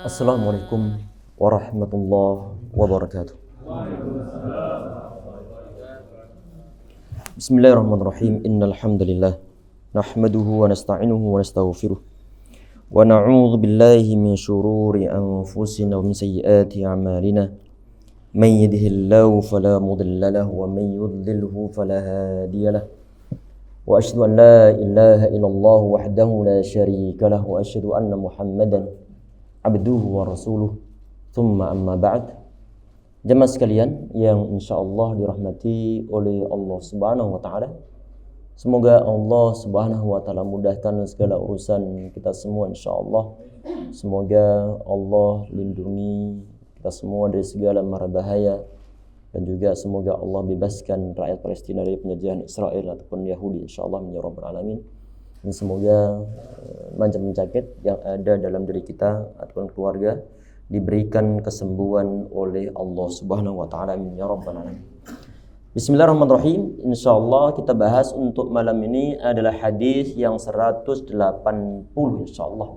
Assalamualaikum warahmatullahi wabarakatuh. Bismillahirrahmanirrahim. Innal hamdalillah nahmaduhu wa nasta'inuhu wa nastaghfiruh wa na'udzu billahi min shururi anfusina wa min sayyiati a'malina. Man yahdihillahu fala mudilla lahu wa man yudlilhu fala hadiya lahu. Wa asyhadu an la ilaha illallah wahdahu la syarika lahu wa asyhadu anna Muhammadan abduhu wa rasuluh. Thumma amma ba'd. Jemaah sekalian yang insyaallah dirahmati oleh Allah Subhanahu wa taala. Semoga Allah Subhanahu wa taala mudahkan segala urusan kita semua insyaallah. Semoga Allah lindungi kita semua dari segala mara bahaya, dan juga semoga Allah bebaskan rakyat Palestina dari penjajahan Israel ataupun Yahudi insyaallah ya rabbal alamin. Dan semoga macam penyakit yang ada dalam diri kita ataupun keluarga diberikan kesembuhan oleh Allah Subhanahu wa taala ya rabbal alamin. Bismillahirrahmanirrahim. Insyaallah kita bahas untuk malam ini adalah hadis yang 180 insyaallah.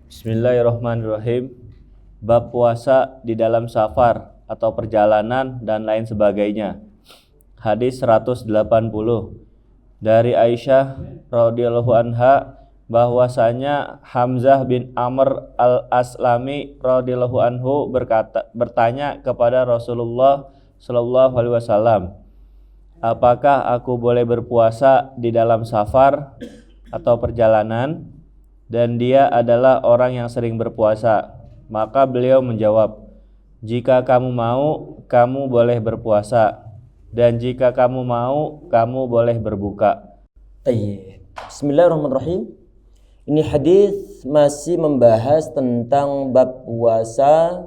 Bismillahirrahmanirrahim. Bab puasa di dalam safar atau perjalanan dan lain sebagainya. Hadis 180 dari Aisyah radhiyallahu anha bahwasanya Hamzah bin Amr al-Aslami radhiyallahu anhu bertanya kepada Rasulullah sallallahu alaihi wasallam, "Apakah aku boleh berpuasa di dalam safar atau perjalanan?" Dan dia adalah orang yang sering berpuasa. Maka beliau menjawab, "Jika kamu mau, kamu boleh berpuasa, dan jika kamu mau, kamu boleh berbuka." Bismillahirrahmanirrahim. Ini hadis masih membahas tentang bab puasa.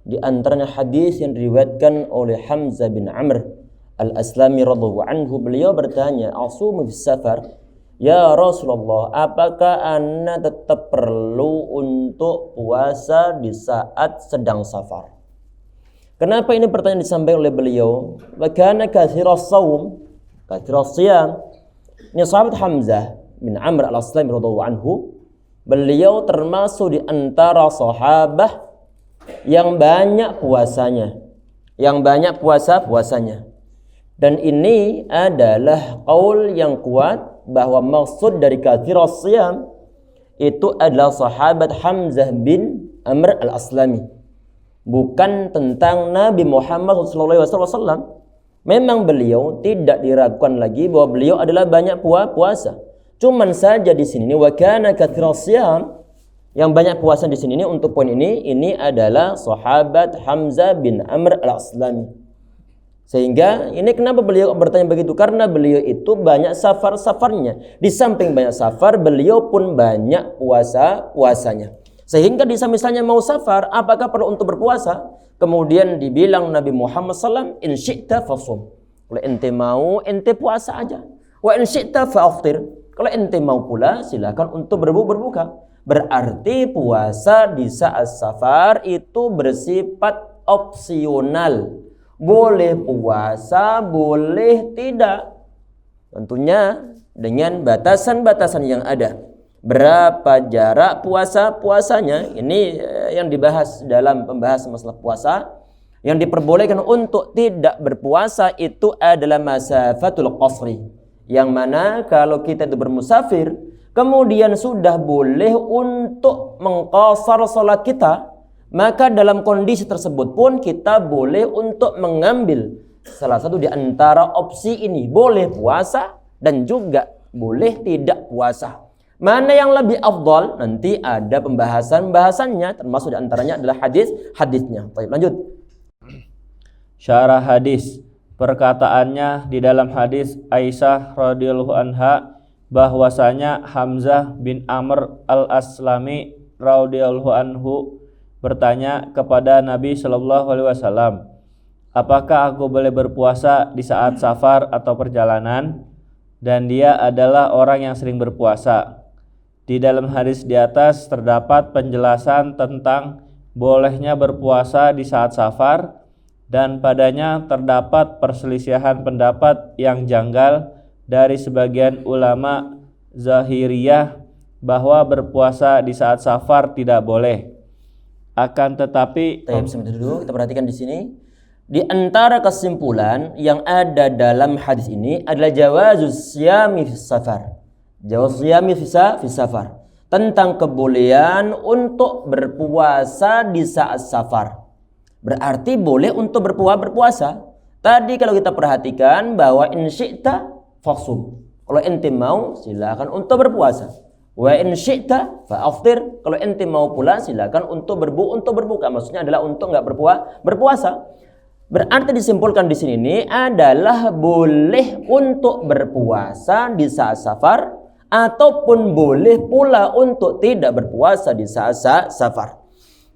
Di antaranya hadis yang diriwayatkan oleh Hamzah bin Amr al-Aslami radhiyallahu anhu. Beliau bertanya, "Asumu fis safar?" Ya Rasulullah, apakah Anda tetap perlu untuk puasa di saat sedang safar? Kenapa ini pertanyaan disampaikan oleh beliau? Wa kana katsiras shaum, katsiras shiyam. Ini sahabat Hamzah bin Amr al-Aslami radhiyallahu anhu. Beliau termasuk di antara sahabat yang banyak puasanya. Yang banyak puasanya. Dan ini adalah qaul yang kuat bahwa maksud dari katsiras shiyam itu adalah sahabat Hamzah bin Amr al-Aslami, bukan tentang Nabi Muhammad SAW. Memang beliau tidak diragukan lagi bahwa beliau adalah banyak puasa. Cuman saja di sini wa kana katsiras shiyam, yang banyak puasa di sini untuk poin ini adalah sahabat Hamzah bin Amr al-Aslami. Sehingga ini kenapa beliau bertanya begitu? Karena beliau itu banyak safarnya. Di samping banyak safar, beliau pun banyak puasanya. Sehingga misalnya mau safar, apakah perlu untuk berpuasa? Kemudian dibilang Nabi Muhammad SAW, "In syi'ta fasum." Kalau ente mau, ente puasa aja. Wa in syi'ta fa'aftir. Kalau ente mau pula, silakan untuk berbuka. Berarti puasa di saat safar itu bersifat opsional. Boleh puasa, boleh tidak. Tentunya dengan batasan-batasan yang ada. Berapa jarak puasanya? Ini yang dibahas dalam pembahasan masalah puasa. Yang diperbolehkan untuk tidak berpuasa itu adalah masafatul qasri. Yang mana kalau kita itu bermusafir, kemudian sudah boleh untuk mengqasar salat kita, maka dalam kondisi tersebut pun kita boleh untuk mengambil salah satu di antara opsi ini. Boleh puasa dan juga boleh tidak puasa. Mana yang lebih afdal? Nanti ada pembahasannya, termasuk di antaranya adalah hadisnya. Baik, lanjut. Syarah hadis. Perkataannya di dalam hadis Aisyah radhiyallahu anha bahwasanya Hamzah bin Amr al-Aslami radhiyallahu anhu bertanya kepada Nabi Shallallahu Alaihi Wasallam, "Apakah aku boleh berpuasa di saat safar atau perjalanan?" Dan dia adalah orang yang sering berpuasa. Di dalam hadis di atas terdapat penjelasan tentang bolehnya berpuasa di saat safar, dan padanya terdapat perselisihan pendapat yang janggal dari sebagian ulama Zahiriyah bahwa berpuasa di saat safar tidak boleh. Akan tetapi Sebentar dulu, kita perhatikan di sini. Di antara kesimpulan yang ada dalam hadis ini adalah jawazus siyami fis safar. Jawaz siyami fis safar. Tentang kebolehan untuk berpuasa di saat safar. Berarti boleh untuk berpuasa. Tadi kalau kita perhatikan bahwa in syi'ta faqsum. Kalau ente mau silakan untuk berpuasa. Wa in syi'ta fa'aftir. Kalau ente mau pula silakan untuk berbuka. Maksudnya adalah untuk enggak berpuasa. Berarti disimpulkan di sini ini adalah boleh untuk berpuasa di saat safar ataupun boleh pula untuk tidak berpuasa di saat safar.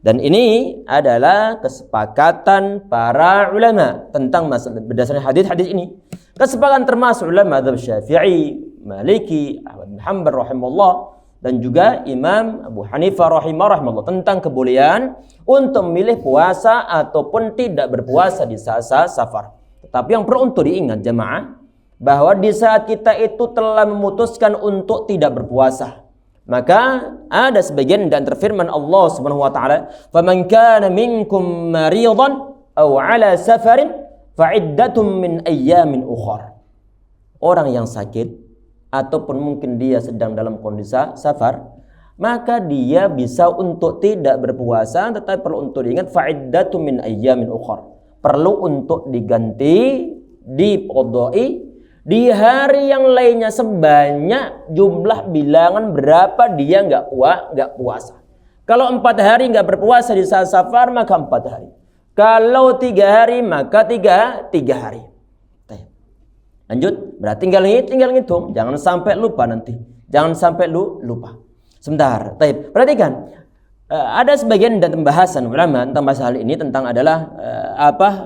Dan ini adalah kesepakatan para ulama tentang masalah berdasarkan hadis-hadis ini. Kesepakatan termasuk ulama mazhab Syafi'i, Maliki, Ahmad bin Hanbal rahimahullah dan juga Imam Abu Hanifah rahimahullah tentang kebolehan untuk memilih puasa ataupun tidak berpuasa di saat safar. Tetapi yang perlu untuk diingat jemaah bahwa di saat kita itu telah memutuskan untuk tidak berpuasa, maka ada sebagian dan terfirman Allah Subhanahu wa taala, "Faman kana minkum maridan aw ala safarin fa'iddatun min ayyamin ukhra." Orang yang sakit ataupun mungkin dia sedang dalam kondisi safar, maka dia bisa untuk tidak berpuasa, tetapi perlu untuk diingat fa'iddatun min ayyamin ukhra. Perlu untuk diganti, diqodoi di hari yang lainnya sebanyak jumlah bilangan berapa dia nggak puasa. Kalau 4 hari nggak berpuasa di saat safar maka 4 hari. Kalau 3 hari maka 3 hari. Lanjut, berarti tinggal ngitung. Jangan sampai lupa nanti. Jangan sampai lupa. Sebentar. Perhatikan. Ada sebagian dan pembahasan ulama tentang masalah ini tentang adalah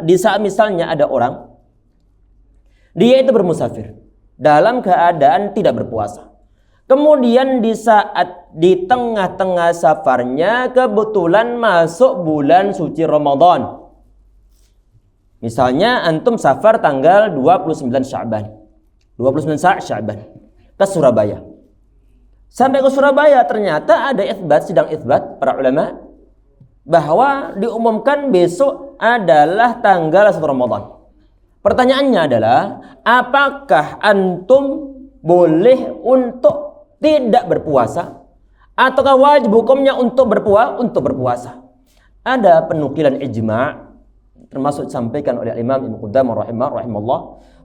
di saat misalnya ada orang dia itu bermusafir dalam keadaan tidak berpuasa. Kemudian di saat di tengah-tengah safarnya kebetulan masuk bulan suci Ramadan. Misalnya antum safar tanggal 29 Sya'ban. 29 Sya'ban ke Surabaya. Sampai ke Surabaya ternyata ada sidang itsbat para ulama bahwa diumumkan besok adalah tanggal 1 Ramadan. Pertanyaannya adalah, apakah antum boleh untuk tidak berpuasa ataukah wajib hukumnya untuk berpuasa? Ada penukilan ijma' termasuk disampaikan oleh Imam Ibnu Qudamah rahimahullah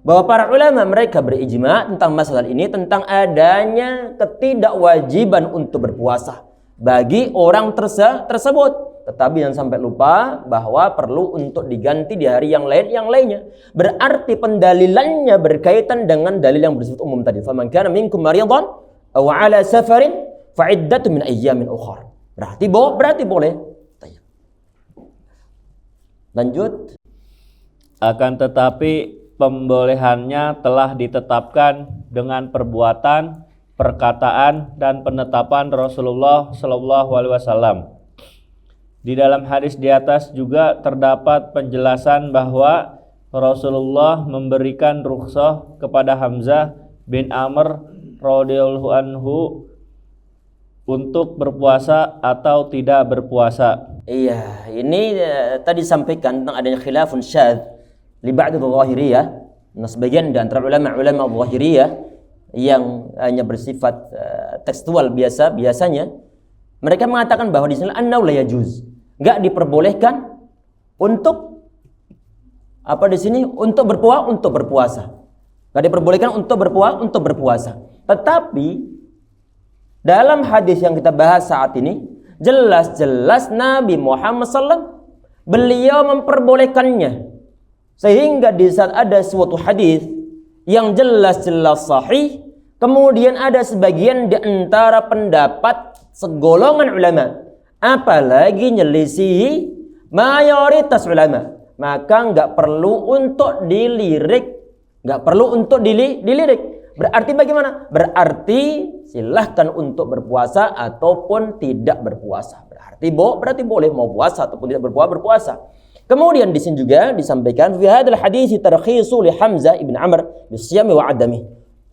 bahwa para ulama mereka berijma' tentang masalah ini tentang adanya ketidakwajiban untuk berpuasa bagi orang tersebut. Tetapi jangan sampai lupa bahwa perlu untuk diganti di hari yang lainnya. Berarti pendalilannya berkaitan dengan dalil yang bersifat umum tadi. Faman kana minkum maridan aw ala safarin fa'iddatun min ayyamin ukhra. Berarti boleh. Lanjut. Akan tetapi pembolehannya telah ditetapkan dengan perbuatan, perkataan dan penetapan Rasulullah sallallahu alaihi wasallam. Di dalam hadis di atas juga terdapat penjelasan bahwa Rasulullah memberikan rukhsah kepada Hamzah bin Amr radhiyallahu anhu untuk berpuasa atau tidak berpuasa. Iya, ini tadi sampaikan tentang adanya khilafun syadz li ba'd adh-dhahiriyah. Nah, sebagian di antara ulama-ulama adh-dhahiriyah yang hanya bersifat tekstual biasanya mereka mengatakan bahwa di sini annahu la yajuz. Enggak diperbolehkan untuk di sini untuk berpuasa. Enggak diperbolehkan untuk berpuasa. Tetapi dalam hadis yang kita bahas saat ini jelas-jelas Nabi Muhammad SAW beliau memperbolehkannya. Sehingga di saat ada suatu hadis yang jelas-jelas sahih, kemudian ada sebagian di antara pendapat segolongan ulama apalagi nyelisihi mayoritas ulama, maka enggak perlu untuk dilirik. Berarti bagaimana? Berarti silahkan untuk berpuasa ataupun tidak berpuasa. Berarti boleh mau puasa ataupun tidak berpuasa. Kemudian di sini juga disampaikan fi hadzal hadits tarkhisu li Hamzah ibn Amr bisiyami wa adami.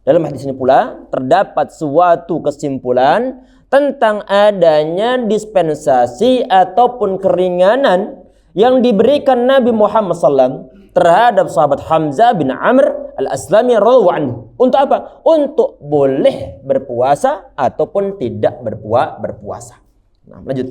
Dalam hadis ini pula terdapat suatu kesimpulan tentang adanya dispensasi ataupun keringanan yang diberikan Nabi Muhammad SAW terhadap sahabat Hamzah bin Amr al-Aslami radhiyallahu anhu. Untuk apa? Untuk boleh berpuasa ataupun tidak berpuasa. Nah, lanjut.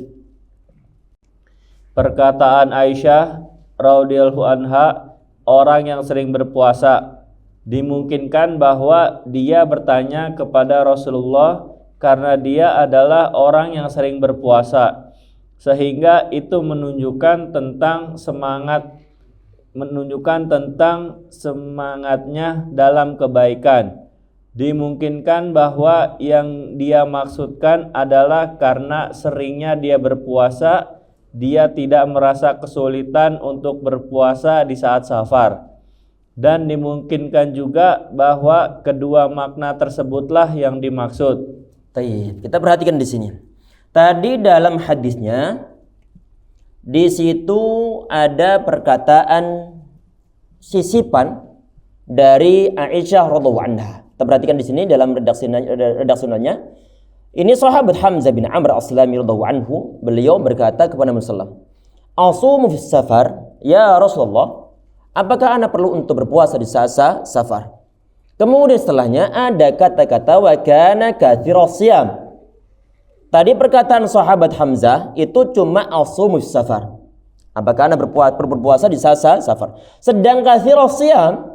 Perkataan Aisyah radhiyallahu anha, orang yang sering berpuasa, dimungkinkan bahwa dia bertanya kepada Rasulullah karena dia adalah orang yang sering berpuasa, sehingga itu menunjukkan tentang semangatnya dalam kebaikan. Dimungkinkan bahwa yang dia maksudkan adalah karena seringnya dia berpuasa, dia tidak merasa kesulitan untuk berpuasa di saat safar. Dan dimungkinkan juga bahwa kedua makna tersebutlah yang dimaksud. Baik, kita perhatikan di sini. Tadi dalam hadisnya di situ ada perkataan sisipan dari Aisyah radhiyallahu anha. Kita perhatikan di sini dalam redaksionalnya. Ini sahabat Hamzah bin Amr al-Aslami radhiyallahu anhu, beliau berkata kepada Nabi sallallahu alaihi wasallam, "Asumu fis safar, ya Rasulullah, apakah ana perlu untuk berpuasa di saat safar?" Kemudian setelahnya ada kata-kata wa kana katsiras siyam. Tadi perkataan sahabat Hamzah itu cuma asumu fis safar. Apakah ana berpuasa di saat safar? Sedang katsiras siyam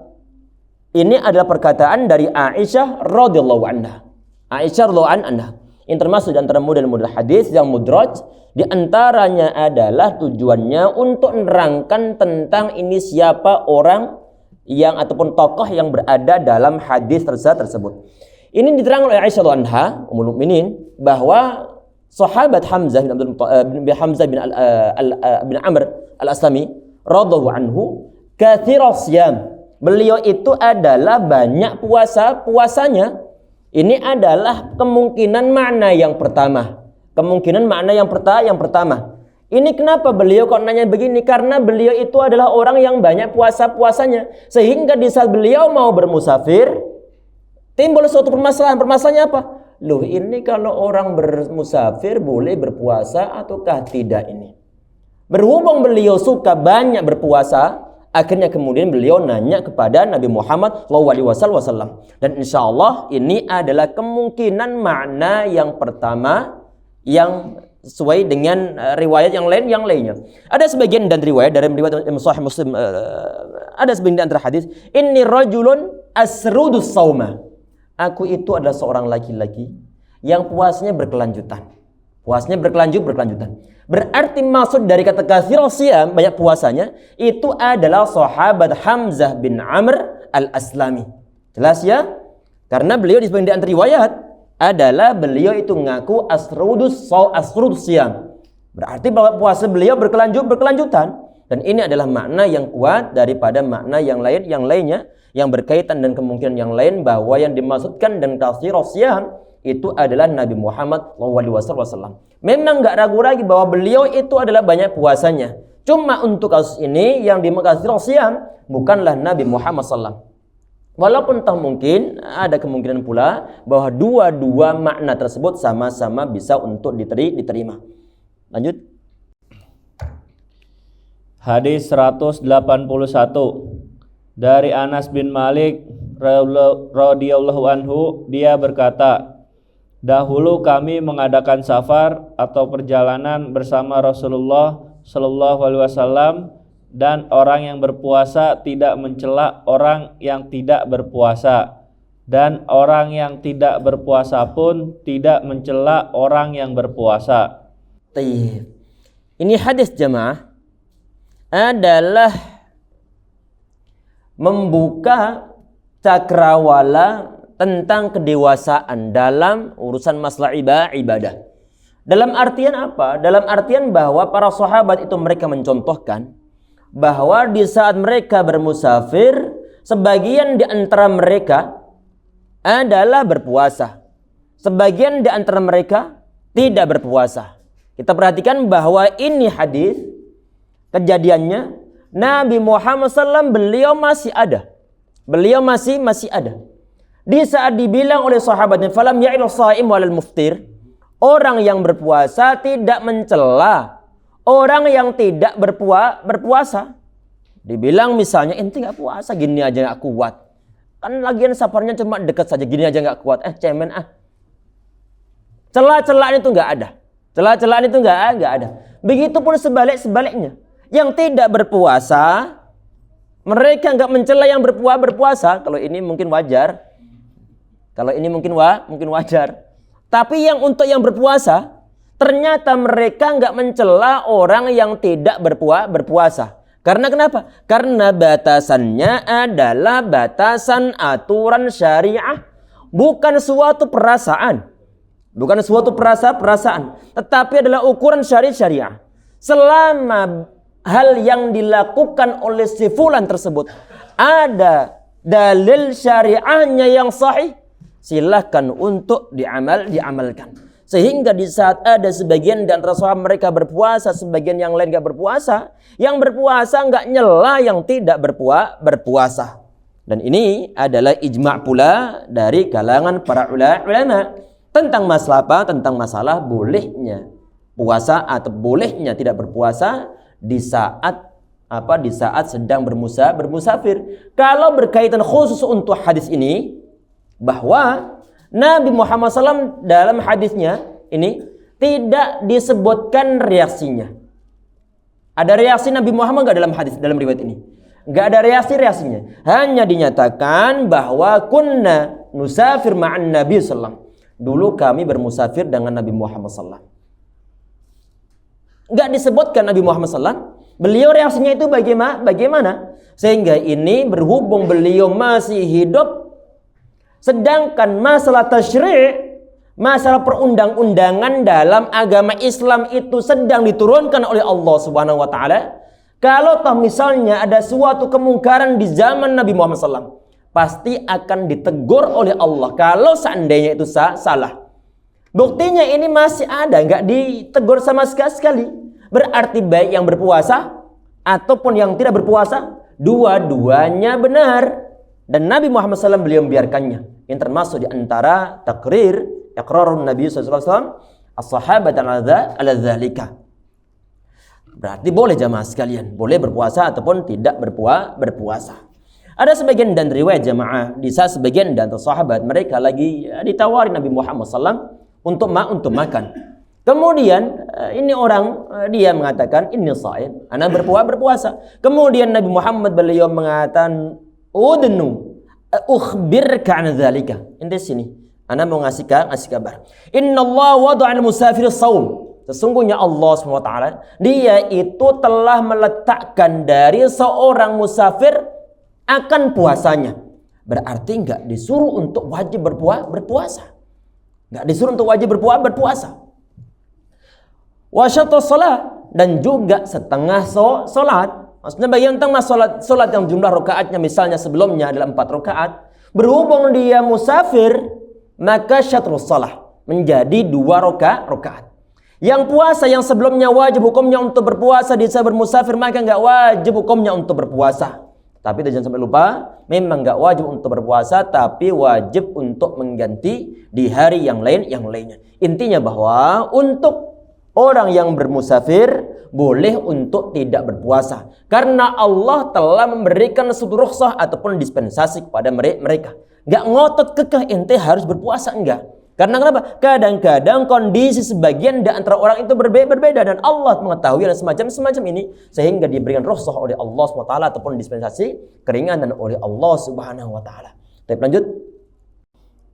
ini adalah perkataan dari Aisyah radhiyallahu anha. Aisyah radhiyallahu anha. Ini termasuk di antara model-model hadis yang mudraj, di antaranya adalah tujuannya untuk menerangkan tentang ini siapa orang yang ataupun tokoh yang berada dalam hadis tersebut. Ini diterangkan oleh Aisyah radhiyallahu anha, Ummul Mukminin, bahwa sahabat Hamzah bin Amr al-Aslami radhiyallahu anhu katsiras siyam. Beliau itu adalah banyak puasanya. Ini adalah kemungkinan makna yang pertama. Ini kenapa beliau kok nanya begini? Karena beliau itu adalah orang yang banyak puasanya. Sehingga di saat beliau mau bermusafir, timbul suatu permasalahan. Permasalahannya apa? Loh, ini kalau orang bermusafir boleh berpuasa ataukah tidak ini? Berhubung beliau suka banyak berpuasa, akhirnya kemudian beliau nanya kepada Nabi Muhammad SAW. Dan insya Allah ini adalah kemungkinan makna yang pertama yang sesuai dengan riwayat yang lainnya. Ada sebagian dan riwayat dari riwayat Sahih Muslim, ada sebagian antara hadis, inni rajulun asrudus sauma. Aku itu adalah seorang laki-laki yang puasanya berkelanjutan. Berarti maksud dari kata katsiras siyam, banyak puasanya, itu adalah sahabat Hamzah bin Amr al-Aslami. Jelas ya? Karena beliau di sebagian antara riwayat adalah beliau itu mengaku asrudus siyam. Berarti bahwa puasa beliau berkelanjutan. Dan ini adalah makna yang kuat daripada makna yang lainnya yang berkaitan dan kemungkinan yang lain, bahwa yang dimaksudkan dan katsiras siyam itu adalah Nabi Muhammad SAW. Memang gak ragu lagi bahwa beliau itu adalah banyak puasanya. Cuma untuk kasus ini yang dimaksud siyam bukanlah Nabi Muhammad SAW. Walaupun tak mungkin ada kemungkinan pula bahwa dua-dua makna tersebut sama-sama bisa untuk diterima. Lanjut. Hadis 181 dari Anas bin Malik radhiyallahu anhu, dia berkata, dahulu kami mengadakan safar atau perjalanan bersama Rasulullah Shallallahu Alaihi Wasallam, dan orang yang berpuasa tidak mencela orang yang tidak berpuasa, dan orang yang tidak berpuasa pun tidak mencela orang yang berpuasa. Ini hadis jamaah adalah membuka cakrawala tentang kedewasaan dalam urusan masalah ibadah. Dalam artian apa? Dalam artian bahwa para sahabat itu mereka mencontohkan bahwa di saat mereka bermusafir, sebagian di antara mereka adalah berpuasa, sebagian di antara mereka tidak berpuasa. Kita perhatikan bahwa ini hadis kejadiannya Nabi Muhammad SAW beliau masih ada. Beliau masih ada. Di saat dibilang oleh sahabatnya, falam ya'il shaim walal muftir, orang yang berpuasa tidak mencela orang yang tidak berpuasa. Dibilang misalnya, ente nggak puasa, gini aja nggak kuat. Kan lagian safarnya cuma dekat saja, gini aja nggak kuat. Cemen ah. Celah-celahan itu nggak ada. Celah-celahan itu nggak ada. Begitupun sebaliknya. Yang tidak berpuasa, mereka nggak mencela yang berpuasa. Kalau ini mungkin wajar. Kalau ini mungkin wajar. Tapi yang untuk yang berpuasa, ternyata mereka nggak mencela orang yang tidak berpuasa. Karena kenapa? Karena batasannya adalah batasan aturan syariah, bukan suatu perasaan. Bukan suatu perasaan, tetapi adalah ukuran syariah. Selama hal yang dilakukan oleh si fulan tersebut ada dalil syariahnya yang sahih, silahkan untuk diamalkan. Sehingga di saat ada sebagian dan sahabat mereka berpuasa, sebagian yang lain gak berpuasa, yang berpuasa gak nyela yang tidak berpuasa. Dan ini adalah ijma' pula dari kalangan para ulama tentang masalah apa? Tentang masalah bolehnya puasa atau bolehnya tidak berpuasa di saat sedang bermusafir. Kalau berkaitan khusus untuk hadis ini, bahwa Nabi Muhammad SAW dalam hadisnya ini tidak disebutkan reaksinya. Ada reaksi Nabi Muhammad nggak dalam riwayat ini? Nggak ada reaksinya. Hanya dinyatakan bahwa kunna nusafir ma'an Nabi SAW. Dulu kami bermusafir dengan Nabi Muhammad SAW. Nggak disebutkan Nabi Muhammad SAW. Beliau reaksinya itu bagaimana? Sehingga ini berhubung beliau masih hidup, sedangkan masalah tasyri', masalah perundang-undangan dalam agama Islam itu sedang diturunkan oleh Allah Subhanahu wa taala. Kalau toh misalnya ada suatu kemungkaran di zaman Nabi Muhammad SAW, pasti akan ditegur oleh Allah kalau seandainya itu salah. Buktinya ini masih ada, nggak ditegur sama sekali. Berarti baik yang berpuasa ataupun yang tidak berpuasa, dua-duanya benar. Dan Nabi Muhammad SAW beliau membiarkannya. Yang termasuk di antara iqrarun Nabi SAW as-sahabat ala dzalika. Berarti boleh jamaah sekalian, boleh berpuasa ataupun tidak berpuasa. Ada sebagian dan riwayat jamaah, di saat sebagian dan sahabat mereka lagi ditawari Nabi Muhammad SAW untuk makan. Kemudian ini orang dia mengatakan ini shaim, ana berpuasa. Kemudian Nabi Muhammad beliau mengatakan udnu ukhbirka an dzalika. Ini sini. Ana mau ngasih kabar. Innallaha wada'al musafir shaum. Sesungguhnya Allah SWT dia itu telah meletakkan dari seorang musafir akan puasanya. Berarti enggak disuruh untuk wajib berpuasa. Enggak disuruh untuk wajib berpuasa. Wa syatrus shalah, dan juga setengah salat. Maksudnya bagaimana tentang salat yang jumlah rakaatnya misalnya sebelumnya adalah 4 rakaat, berhubung dia musafir, maka syatrus shalah menjadi 2 rakaat. Yang puasa yang sebelumnya wajib hukumnya untuk berpuasa di saat bermusafir, maka enggak wajib hukumnya untuk berpuasa. Tapi jangan sampai lupa, memang enggak wajib untuk berpuasa, tapi wajib untuk mengganti di hari yang lainnya. Intinya bahwa untuk orang yang bermusafir boleh untuk tidak berpuasa, karena Allah telah memberikan suatu rukhsah ataupun dispensasi kepada mereka. Enggak ngotot kekeh ente harus berpuasa, enggak. Karena kenapa? Kadang-kadang kondisi sebagian di antara orang itu berbeda dan Allah mengetahui dan semacam ini, sehingga diberikan rukhsah oleh Allah SWT ataupun dispensasi keringanan oleh Allah Subhanahu wa taala. Baik, lanjut.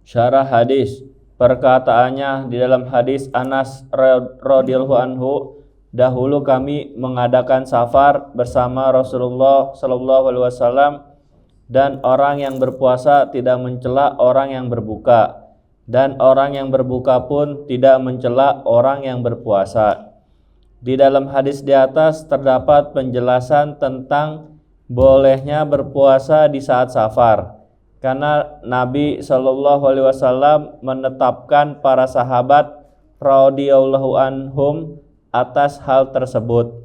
Syarah hadis. Perkataannya di dalam hadis Anas radhiyallahu anhu, dahulu kami mengadakan safar bersama Rasulullah sallallahu alaihi wasallam, dan orang yang berpuasa tidak mencela orang yang berbuka, dan orang yang berbuka pun tidak mencela orang yang berpuasa. Di dalam hadis di atas terdapat penjelasan tentang bolehnya berpuasa di saat safar, karena Nabi Shallallahu Alaihi Wasallam menetapkan para sahabat radhiyallahu anhum atas hal tersebut.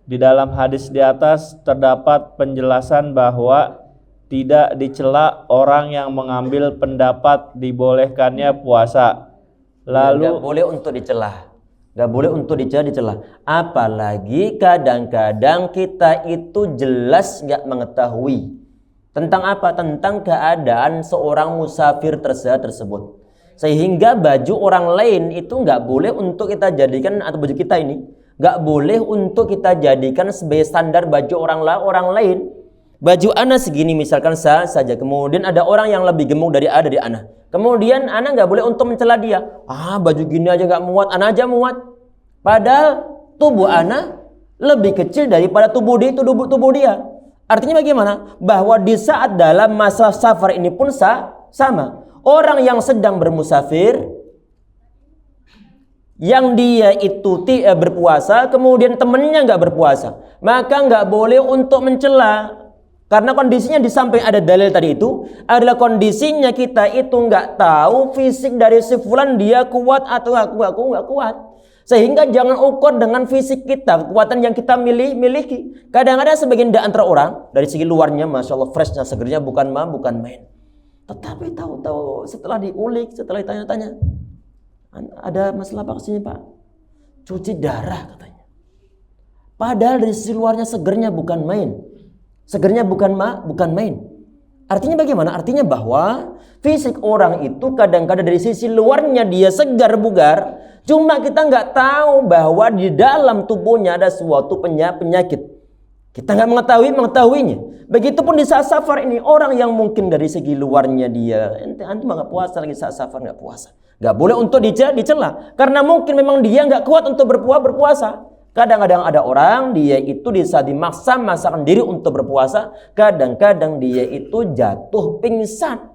Di dalam hadis di atas terdapat penjelasan bahwa tidak dicela orang yang mengambil pendapat dibolehkannya puasa, Lalu nggak boleh untuk dicela. Nggak boleh untuk dicela. Apalagi kadang-kadang kita itu jelas nggak mengetahui tentang apa? Tentang keadaan seorang musafir tersebut. Sehingga baju orang lain itu nggak boleh untuk kita jadikan, atau baju kita ini nggak boleh untuk kita jadikan sebagai standar baju orang lain. Baju ana segini misalkan saja, kemudian ada orang yang lebih gemuk dari ana. Kemudian ana nggak boleh untuk mencela dia. Baju gini aja nggak muat, ana aja muat. Padahal tubuh ana lebih kecil daripada tubuh dia. Artinya bagaimana? Bahwa di saat dalam masa safar ini pun sama. Orang yang sedang bermusafir, yang dia itu berpuasa, kemudian temannya nggak berpuasa, maka nggak boleh untuk mencela. Karena kondisinya di samping ada dalil tadi itu adalah kondisinya kita itu nggak tahu fisik dari si fulan dia kuat atau nggak kuat. Sehingga jangan ukur dengan fisik kita, kekuatan yang kita miliki. Kadang-kadang sebagian di antara orang dari segi luarnya, masya Allah, freshnya, segernya bukan main. Tetapi tahu-tahu setelah diulik, setelah ditanya-tanya, ada masalah apa kesini Pak? Cuci darah katanya. Padahal dari sisi luarnya segernya bukan main. Segernya bukan main. Artinya bagaimana? Artinya bahwa fisik orang itu kadang-kadang dari sisi luarnya dia segar bugar, cuma kita nggak tahu bahwa di dalam tubuhnya ada suatu penyakit. Kita nggak mengetahuinya. Begitupun di saat safar ini, orang yang mungkin dari segi luarnya dia, antum nggak puasa lagi saat safar, nggak puasa, nggak boleh untuk dicela, karena mungkin memang dia nggak kuat untuk berpuasa. Kadang-kadang ada orang dia itu di saat dimaksa-maksakan diri untuk berpuasa, kadang-kadang dia itu jatuh pingsan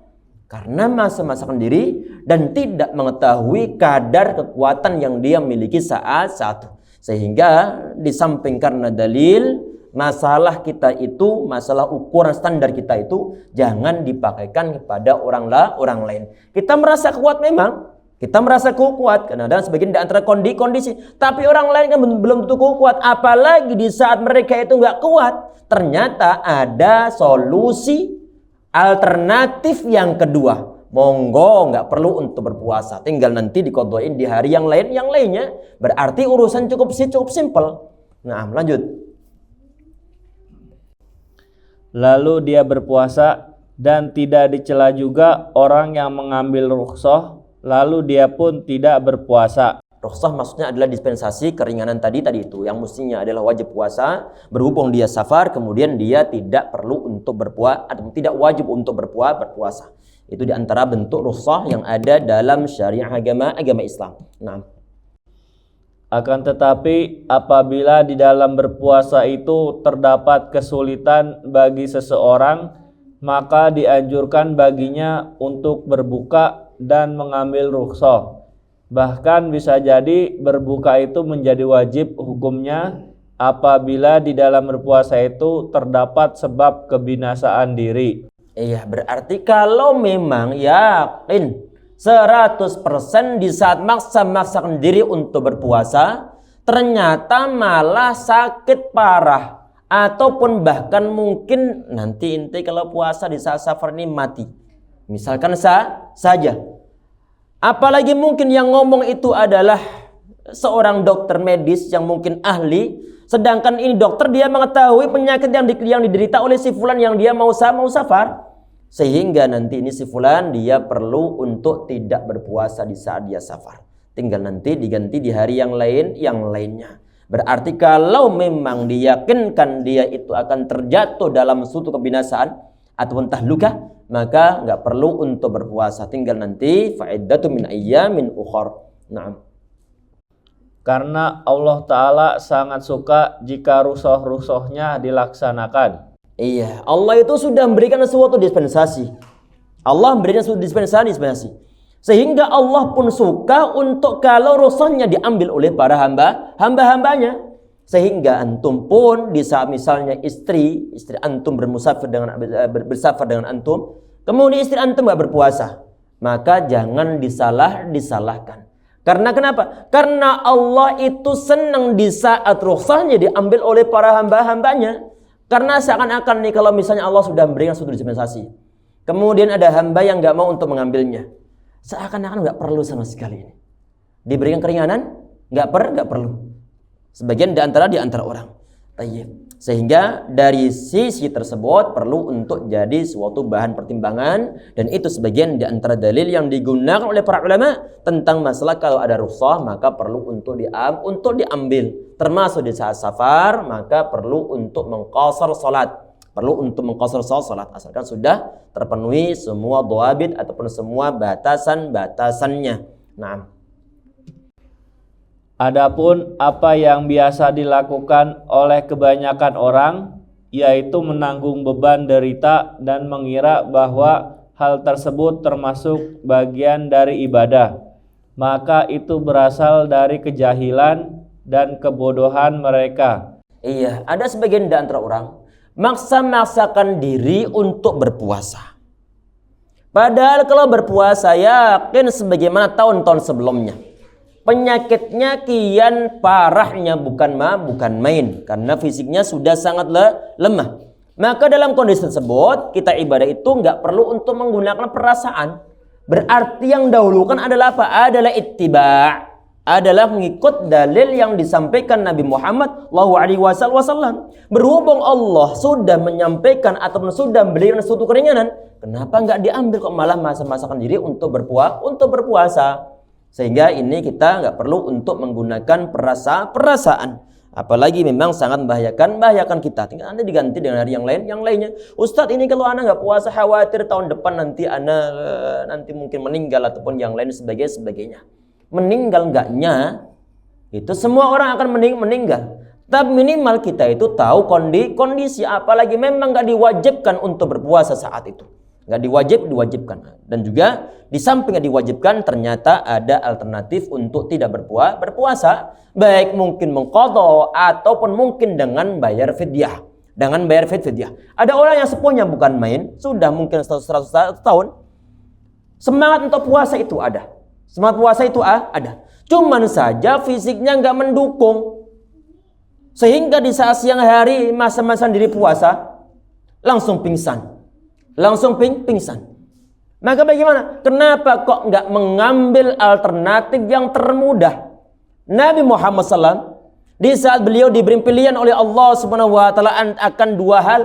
karena maksa-maksakan diri dan tidak mengetahui kadar kekuatan yang dia miliki saat itu. Sehingga di samping karena dalil, masalah kita itu, masalah ukuran standar kita itu jangan dipakaikan kepada orang lain. Kita merasa kuat memang, kita merasa kuat karena ada sebagian di antara kondisi, tapi orang lain kan belum tentu kuat. Apalagi di saat mereka itu nggak kuat, ternyata ada solusi alternatif yang kedua. Monggo, nggak perlu untuk berpuasa, tinggal nanti diqadhain di hari yang lainnya. Berarti urusan cukup simpel. Nah, lanjut. Lalu dia berpuasa dan tidak dicela juga orang yang mengambil rukhsah, lalu dia pun tidak berpuasa. Rukhsah maksudnya adalah dispensasi keringanan tadi itu, yang mestinya adalah wajib puasa, berhubung dia safar, kemudian dia tidak perlu untuk berpuasa atau tidak wajib untuk berpuasa. Itu diantara bentuk rukhsah yang ada dalam syariah agama Islam. Nah. Akan tetapi apabila di dalam berpuasa itu terdapat kesulitan bagi seseorang, maka dianjurkan baginya untuk berbuka dan mengambil rukhsah. Bahkan bisa jadi berbuka itu menjadi wajib hukumnya apabila di dalam berpuasa itu terdapat sebab kebinasaan diri. Iya, berarti kalau memang yakin 100% di saat maksa-maksakan diri untuk berpuasa, ternyata malah sakit parah, ataupun bahkan mungkin nanti inti kalau puasa di saat safar ini mati, misalkan saja. Apalagi mungkin yang ngomong itu adalah seorang dokter medis yang mungkin ahli, sedangkan ini dokter dia mengetahui penyakit yang diderita oleh si fulan yang dia mau safar, sehingga nanti ini si fulan dia perlu untuk tidak berpuasa di saat dia safar, tinggal nanti diganti di hari yang lainnya. Berarti kalau memang diyakinkan dia itu akan terjatuh dalam suatu kebinasaan ataupun tahluka, maka nggak perlu untuk berpuasa, tinggal nanti fa'iddatu min ayyamin ukhar. Naam. Karena Allah Ta'ala sangat suka jika rukhsah-rukhsahnya dilaksanakan. Iya, Allah itu sudah memberikan suatu dispensasi. Allah memberikan suatu dispensasi. Sehingga Allah pun suka untuk kalau rukhsahnya diambil oleh para hamba-hambanya. Sehingga antum pun di saat misalnya istri antum bersafar dengan antum, kemudian istri antum nggak berpuasa, maka jangan disalahkan. Karena kenapa? Karena Allah itu senang di saat rukhsahnya diambil oleh para hamba-hambanya. Karena seakan-akan nih kalau misalnya Allah sudah memberikan suatu dispensasi, kemudian ada hamba yang nggak mau untuk mengambilnya, seakan-akan nggak perlu sama sekali ini. Diberikan keringanan? Nggak perlu. Sebagian di antara orang. Tayyib. Sehingga dari sisi tersebut perlu untuk jadi suatu bahan pertimbangan, dan itu sebagian di antara dalil yang digunakan oleh para ulama tentang masalah kalau ada rukhsah maka perlu untuk diambil. Termasuk di saat safar maka perlu untuk mengqasar salat. Perlu untuk mengqasar salat asalkan sudah terpenuhi semua dhawabit ataupun semua batasan-batasannya. Nah, adapun apa yang biasa dilakukan oleh kebanyakan orang, yaitu menanggung beban derita dan mengira bahwa hal tersebut termasuk bagian dari ibadah, maka itu berasal dari kejahilan dan kebodohan mereka. Iya, ada sebagian di antara orang maksa-maksakan diri untuk berpuasa. Padahal kalau berpuasa yakin sebagaimana tahun-tahun sebelumnya, penyakitnya kian parahnya bukan main, karena fisiknya sudah sangat lemah. Maka dalam kondisi tersebut kita ibadah itu nggak perlu untuk menggunakan perasaan. Berarti yang dahulukan adalah apa? Adalah ittiba', adalah mengikut dalil yang disampaikan Nabi Muhammad SAW. Berhubung Allah sudah menyampaikan ataupun sudah berikan suatu keringanan, kenapa nggak diambil kok malah masa-masakan diri untuk berpuasa? Sehingga ini kita nggak perlu untuk menggunakan perasaan. Apalagi memang sangat membahayakan kita. Tinggal Anda diganti dengan hari yang lainnya. Ustadz, ini kalau Anda nggak puasa khawatir tahun depan nanti Anda nanti mungkin meninggal ataupun yang lain sebagainya. Meninggal enggaknya itu semua orang akan meninggal. Tapi minimal kita itu tahu kondisi, apalagi memang nggak diwajibkan untuk berpuasa saat itu. Nggak diwajibkan. Dan juga di samping nggak diwajibkan ternyata ada alternatif untuk tidak berpuasa, baik mungkin mengqadha ataupun mungkin dengan bayar fidyah. Ada orang yang sepuhnya bukan main, sudah mungkin 100 tahun, semangat untuk puasa itu ada. Cuman saja fisiknya nggak mendukung, sehingga di saat siang hari masa-masa diri puasa langsung pingsan. Maka bagaimana? Kenapa kok nggak mengambil alternatif yang termudah? Nabi Muhammad SAW di saat beliau diberi pilihan oleh Allah Subhanahu Wa Taala akan dua hal,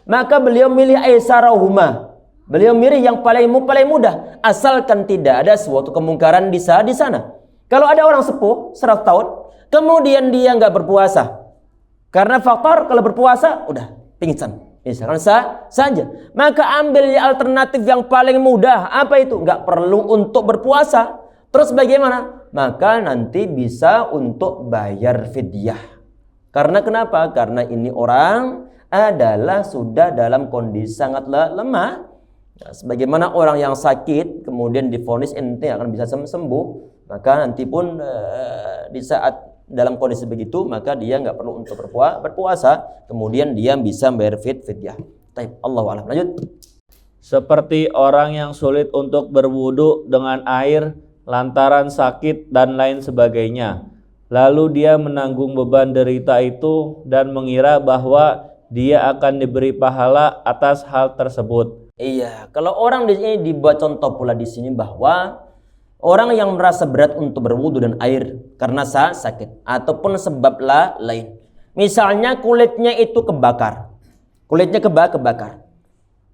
maka beliau milih aisarahuma. Beliau milih yang paling mudah, asalkan tidak ada suatu kemungkaran di sana. Kalau ada orang sepuh 100 tahun, kemudian dia nggak berpuasa karena faktor kalau berpuasa udah pingsan. Misalkan saja, maka ambil alternatif yang paling mudah. Apa itu? Nggak perlu untuk berpuasa. Terus bagaimana? Maka nanti bisa untuk bayar fidyah. Karena kenapa? Karena ini orang adalah sudah dalam kondisi sangat lemah. Nah, sebagaimana orang yang sakit kemudian divonis ente akan bisa sembuh, maka nanti pun di saat dalam kondisi begitu maka dia nggak perlu untuk berpuasa, kemudian dia bisa bayar fidyah. Taib, Allahu a'lam. Lanjut. Seperti orang yang sulit untuk berwudu dengan air lantaran sakit dan lain sebagainya. Lalu dia menanggung beban derita itu dan mengira bahwa dia akan diberi pahala atas hal tersebut. Iya, kalau orang di sini dibuat contoh pula di sini bahwa orang yang merasa berat untuk berwudu dan air karena sakit ataupun sebab lain. Misalnya kulitnya itu kebakar.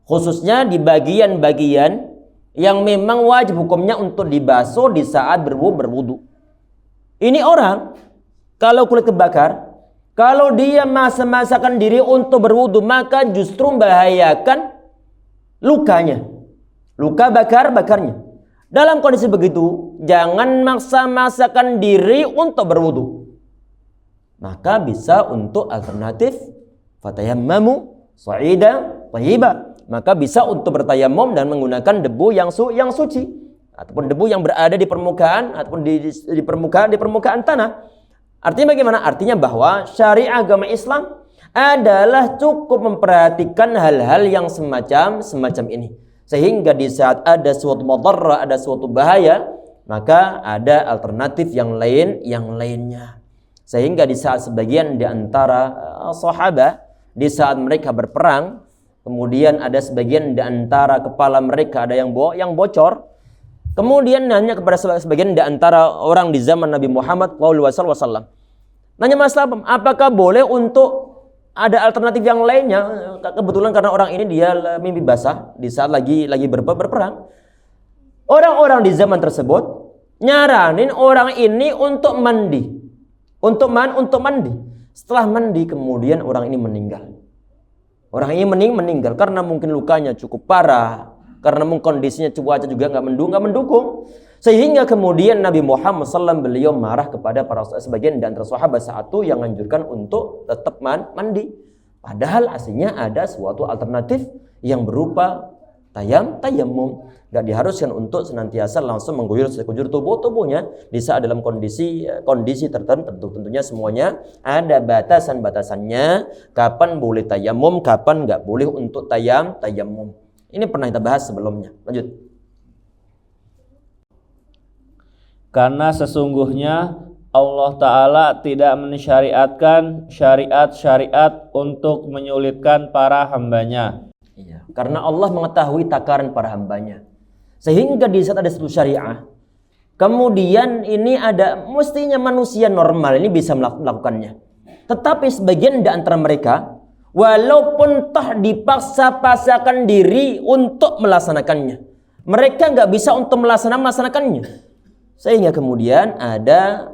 Khususnya di bagian-bagian yang memang wajib hukumnya untuk dibasuh di saat berwudu. Ini orang kalau kulit kebakar, kalau dia masa-masakan diri untuk berwudu maka justru membahayakan lukanya. Luka bakarnya. Dalam kondisi begitu, jangan maksa-maksakan diri untuk berwudu. Maka bisa untuk alternatif fatayammamu sa'idan thayyiban. Maka bisa untuk bertayamum dan menggunakan debu yang suci ataupun debu yang berada di permukaan ataupun di permukaan tanah. Artinya bagaimana? Artinya bahwa syariat agama Islam adalah cukup memperhatikan hal-hal yang semacam ini. Sehingga di saat ada suatu madarrah, ada suatu bahaya, maka ada alternatif yang lainnya. Sehingga di saat sebagian di antara sahabat, di saat mereka berperang, kemudian ada sebagian di antara kepala mereka ada yang bocor, Kemudian nanya kepada sebagian di antara orang di zaman Nabi Muhammad SAW. Nanya masalah apakah boleh untuk ada alternatif yang lainnya? Kebetulan karena orang ini dia mimpi basah di saat lagi berperang. Orang-orang di zaman tersebut nyaranin orang ini untuk mandi. Untuk mandi. Setelah mandi kemudian orang ini meninggal. Orang ini meninggal karena mungkin lukanya cukup parah, karena mungkin kondisinya cuaca juga nggak mendukung, sehingga kemudian Nabi Muhammad SAW beliau marah kepada sebagian dan sahabat saat itu yang menganjurkan untuk tetap mandi. Padahal aslinya ada suatu alternatif yang berupa tayamum. Nggak diharuskan untuk senantiasa langsung mengguyur sekujur tubuhnya di saat dalam kondisi tertentu. Tentunya semuanya ada batasan-batasannya. Kapan boleh tayamum, kapan nggak boleh untuk tayamum. Ini pernah kita bahas sebelumnya. Lanjut. Karena sesungguhnya Allah Ta'ala tidak mensyariatkan syariat-syariat untuk menyulitkan para hambanya. Iya. Karena Allah mengetahui takaran para hambanya. Sehingga di saat ada satu syariah, kemudian ini ada mestinya manusia normal ini bisa melakukannya. Tetapi sebagian di antara mereka, walaupun toh dipaksa-paksakan diri untuk melaksanakannya, mereka nggak bisa untuk melaksanakannya. Sehingga kemudian ada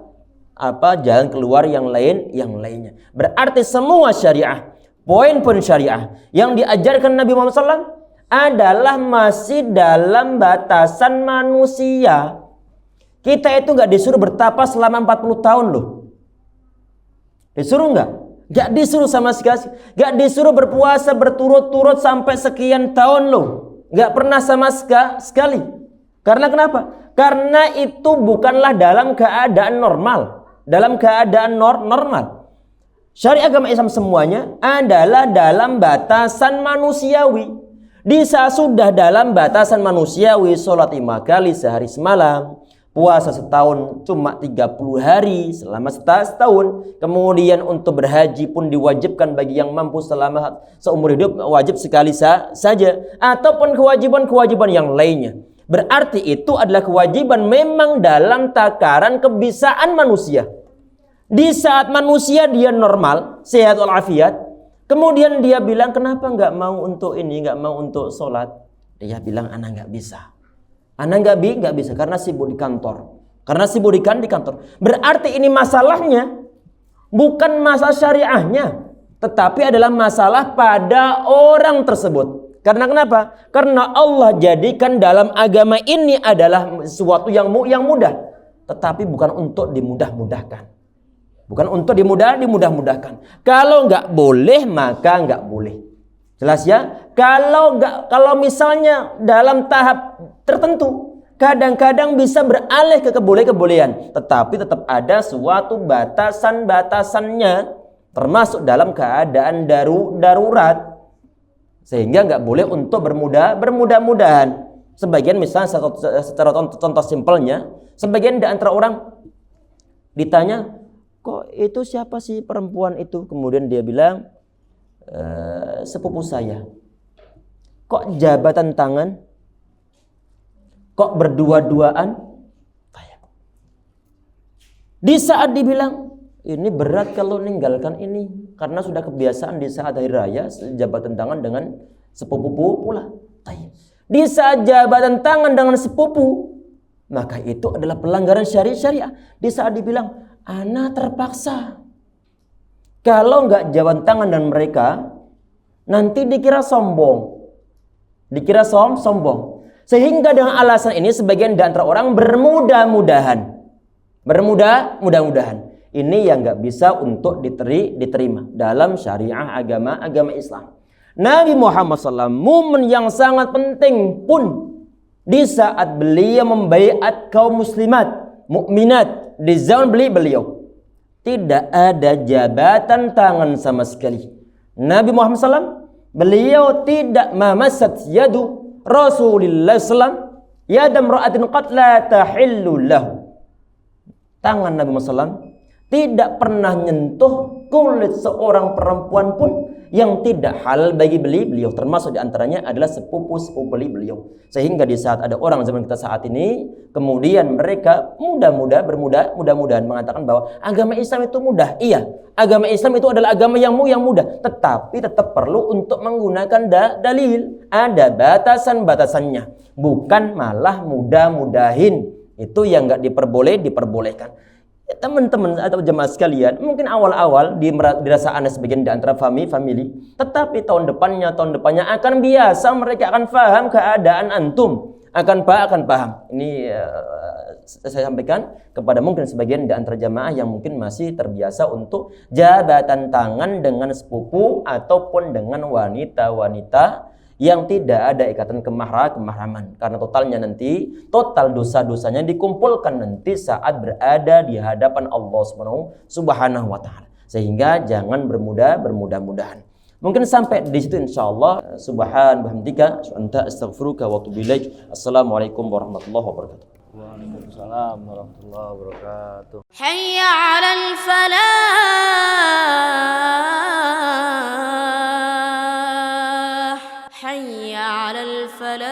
jalan keluar yang lainnya. Berarti semua syariah, poin-poin syariah yang diajarkan Nabi Muhammad SAW adalah masih dalam batasan manusia. Kita itu nggak disuruh bertapa selama 40 tahun loh. Disuruh nggak? Nggak disuruh sama sekali. Nggak disuruh berpuasa berturut-turut sampai sekian tahun loh. Nggak pernah sama sekali. Karena kenapa? Karena itu bukanlah dalam keadaan normal. Dalam keadaan normal. Syariat agama Islam semuanya adalah dalam batasan manusiawi. Di saat sudah dalam batasan manusiawi, sholat 5 kali sehari semalam, puasa setahun cuma 30 hari selama setahun. Kemudian untuk berhaji pun diwajibkan bagi yang mampu selama seumur hidup, wajib sekali saja. Ataupun kewajiban-kewajiban yang lainnya. Berarti itu adalah kewajiban memang dalam takaran kebisaan manusia. Di saat manusia dia normal, sehat walafiat, kemudian dia bilang kenapa nggak mau untuk ini, nggak mau untuk sholat. Dia bilang anak nggak bisa. Anak nggak bisa karena sibuk di kantor. Karena sibuk di kantor. Berarti ini masalahnya bukan masalah syariahnya, tetapi adalah masalah pada orang tersebut. Karena kenapa? Karena Allah jadikan dalam agama ini adalah sesuatu yang mudah, tetapi bukan untuk dimudah-mudahkan. Bukan untuk dimudah-mudahkan. Kalau nggak boleh maka nggak boleh. Jelas ya? Kalau misalnya dalam tahap tertentu, kadang-kadang bisa beralih ke kebolehan, tetapi tetap ada suatu batasan-batasannya, termasuk dalam keadaan darurat. Sehingga nggak boleh untuk bermudah-mudahan. Sebagian misalnya secara contoh simpelnya, sebagian di antara orang ditanya, kok itu siapa sih perempuan itu? Kemudian dia bilang, sepupu saya. Kok jabatan tangan? Kok berdua-duaan? Di saat dibilang, ini berat kalau meninggalkan ini. Karena sudah kebiasaan di saat hari raya, jabatan tangan dengan sepupu pula. Di saat jabatan tangan dengan sepupu, maka itu adalah pelanggaran syariah. Di saat dibilang, anak terpaksa. Kalau nggak jabatan tangan dan mereka, nanti dikira sombong. Sombong. Sehingga dengan alasan ini sebagian di antara orang bermudah-mudahan. Ini yang nggak bisa untuk diterima dalam syariah agama Islam. Nabi Muhammad SAW, momen yang sangat penting pun di saat beliau membaiat kaum muslimat, mukminat di zaman beliau, tidak ada jabatan tangan sama sekali. Nabi Muhammad SAW, beliau tidak mamasat yadu Rasulullah SAW yadam ra'atin qad la tahillu lahu. Tangan Nabi Muhammad SAW tidak pernah nyentuh kulit seorang perempuan pun yang tidak halal bagi beliau, termasuk diantaranya adalah sepupu-sepupu beliau. Sehingga di saat ada orang zaman kita saat ini, kemudian mereka mudah-mudahan mengatakan bahwa agama Islam itu mudah. Iya, agama Islam itu adalah agama yang mudah, tetapi tetap perlu untuk menggunakan dalil. Ada batasan-batasannya, bukan malah mudah-mudahin. Itu yang nggak diperbolehkan. Teman-teman atau jemaah sekalian, mungkin awal-awal dirasa aneh sebagian di antara family, tetapi tahun depannya akan biasa, mereka akan paham keadaan antum, akan paham. Ini saya sampaikan kepada mungkin sebagian di antara jemaah yang mungkin masih terbiasa untuk jabatan tangan dengan sepupu ataupun dengan wanita-wanita yang tidak ada ikatan kemahraman, karena total dosa-dosanya dikumpulkan nanti saat berada di hadapan Allah Subhanahu wa taala. Sehingga jangan bermudah-mudahan. Mungkin sampai di situ insyaallah. Subhanallah, anta astaghfiruka wa atubu ilaik. Assalamualaikum warahmatullahi wabarakatuh. Waalaikumsalam warahmatullahi wabarakatuh. Hayya 'alal falah. حي على الفلاح